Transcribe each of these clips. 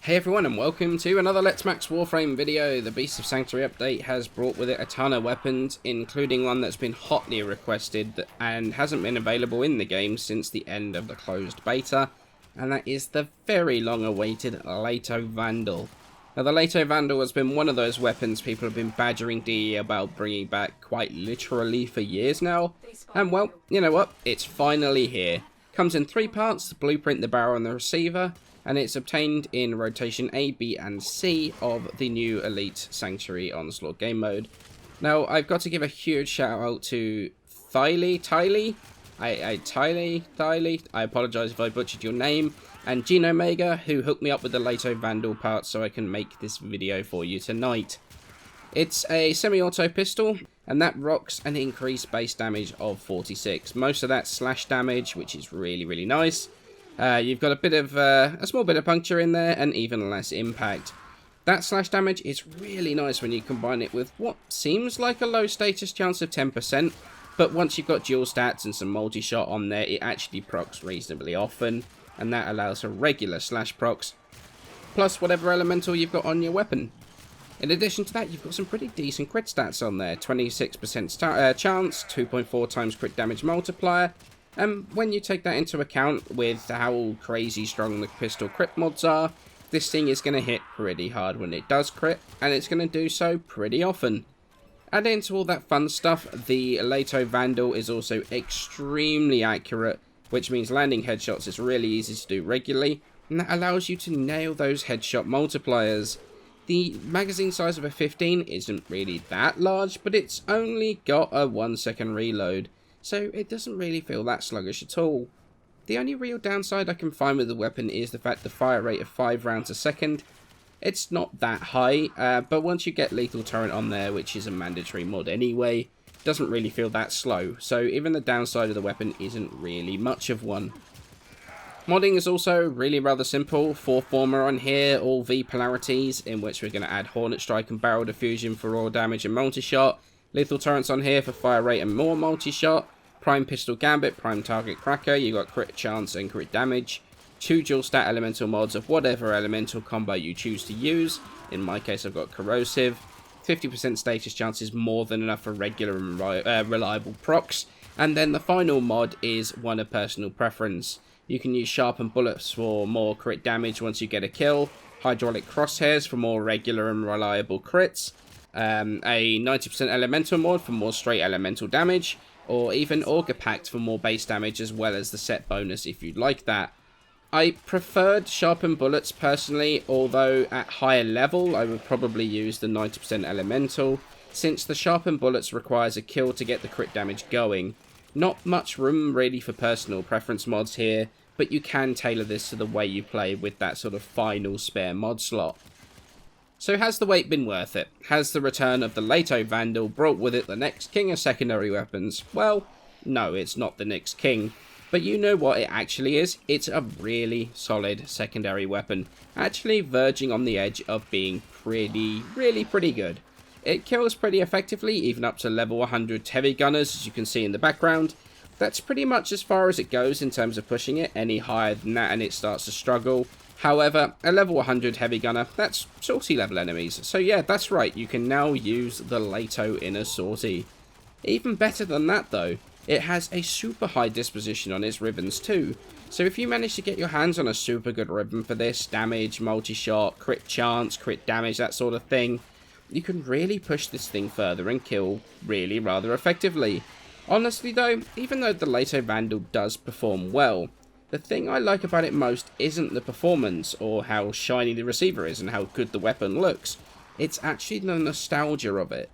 Hey everyone, and welcome to another Let's Max Warframe video. The Beast of Sanctuary update has brought with it a ton of weapons, including one that's been hotly requested and hasn't been available in the game since the end of the closed beta, and that is the very long awaited Lato Vandal. Now the Lato Vandal has been one of those weapons people have been badgering DE about bringing back quite literally for years now, and well, you know what, it's finally here. Comes in 3 parts: the blueprint, the barrel and the receiver, and it's obtained in rotation A, B and C of the new Elite Sanctuary Onslaught game mode. Now, I've got to give a huge shout out to Tylee, I apologise if I butchered your name, and Genomega, who hooked me up with the Lato Vandal part so I can make this video for you tonight. It's a semi-auto pistol, and that rocks an increased base damage of 46. Most of that's slash damage, which is really nice. You've got a bit of a small bit of puncture in there, and even less impact. That slash damage is really nice when you combine it with what seems like a low status chance of 10%, but once you've got dual stats and some multi-shot on there, it actually procs reasonably often, and that allows for regular slash procs, plus whatever elemental you've got on your weapon. In addition to that, you've got some pretty decent crit stats on there. 26% chance, 2.4 times crit damage multiplier. And when you take that into account with how crazy strong the pistol crit mods are, this thing is going to hit pretty hard when it does crit, and it's going to do so pretty often. Add into all that fun stuff, the Lato Vandal is also extremely accurate, which means landing headshots is really easy to do regularly, and that allows you to nail those headshot multipliers. The magazine size of a 15 isn't really that large, but it's only got a 1-second reload, so it doesn't really feel that sluggish at all. The only real downside I can find with the weapon is the fact the fire rate of 5 rounds a second. It's not that high, but once you get lethal torrent on there, which is a mandatory mod anyway, it doesn't really feel that slow, so even the downside of the weapon isn't really much of one. Modding is also really rather simple. 4 former on here, all V polarities, in which we're going to add Hornet Strike and Barrel Diffusion for raw damage and multi-shot. Lethal torrents on here for fire rate and more multi-shot. Prime Pistol Gambit, Prime Target Cracker, you got crit chance and crit damage. 2 dual stat elemental mods of whatever elemental combo you choose to use. In my case I've got Corrosive. 50% status chance is more than enough for regular and reliable procs. And then the final mod is one of personal preference. You can use Sharpened Bullets for more crit damage once you get a kill. Hydraulic Crosshairs for more regular and reliable crits. A 90% elemental mod for more straight elemental damage, or even Auger Pact for more base damage as well as the set bonus if you'd like that. I preferred Sharpened Bullets personally, although at higher level I would probably use the 90% elemental, since the Sharpened Bullets requires a kill to get the crit damage going. Not much room really for personal preference mods here, but you can tailor this to the way you play with that sort of final spare mod slot. So has the wait been worth it? Has the return of the Lato Vandal brought with it the next king of secondary weapons? Well, no, it's not the next king. But you know what it actually is? It's a really solid secondary weapon. Actually verging on the edge of being really pretty good. It kills pretty effectively, even up to level 100 heavy gunners, as you can see in the background. That's pretty much as far as it goes in terms of pushing it. Any higher than that and it starts to struggle. However, a level 100 heavy gunner, that's sortie level enemies. So yeah, that's right, you can now use the Lato in a sortie. Even better than that though, it has a super high disposition on its ribbons too. So if you manage to get your hands on a super good ribbon for this, damage, multi-shot, crit chance, crit damage, that sort of thing, you can really push this thing further and kill really rather effectively. Honestly though, even though the Lato Vandal does perform well, the thing I like about it most isn't the performance or how shiny the receiver is and how good the weapon looks. It's actually the nostalgia of it.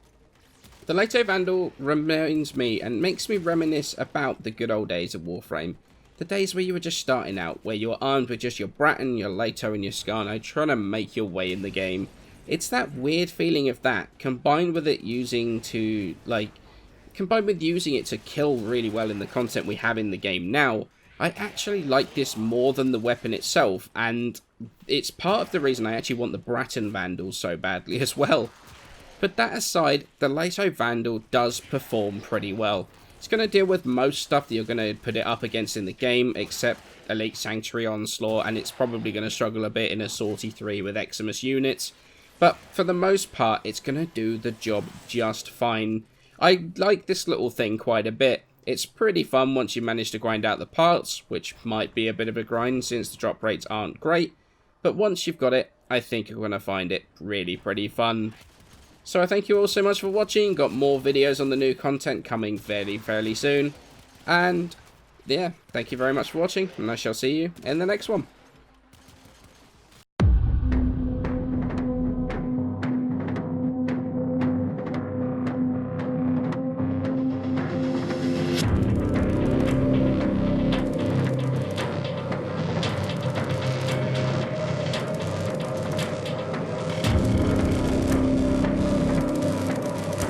The Lato Vandal reminds me and makes me reminisce about the good old days of Warframe. The days where you were just starting out, where you were armed with just your Bratten, your Lato and your Skarno trying to make your way in the game. It's that weird feeling of that, combined with using it to kill really well in the content we have in the game now. I actually like this more than the weapon itself, and it's part of the reason I actually want the Bratten Vandal so badly as well. But that aside, the Lato Vandal does perform pretty well. It's going to deal with most stuff that you're going to put it up against in the game, except Elite Sanctuary Onslaught, and it's probably going to struggle a bit in a Sortie 3 with Eximus units. But for the most part, it's going to do the job just fine. I like this little thing quite a bit. It's pretty fun once you manage to grind out the parts, which might be a bit of a grind since the drop rates aren't great. But once you've got it, I think you're going to find it really pretty fun. So I thank you all so much for watching. Got more videos on the new content coming fairly soon. And yeah, thank you very much for watching, and I shall see you in the next one.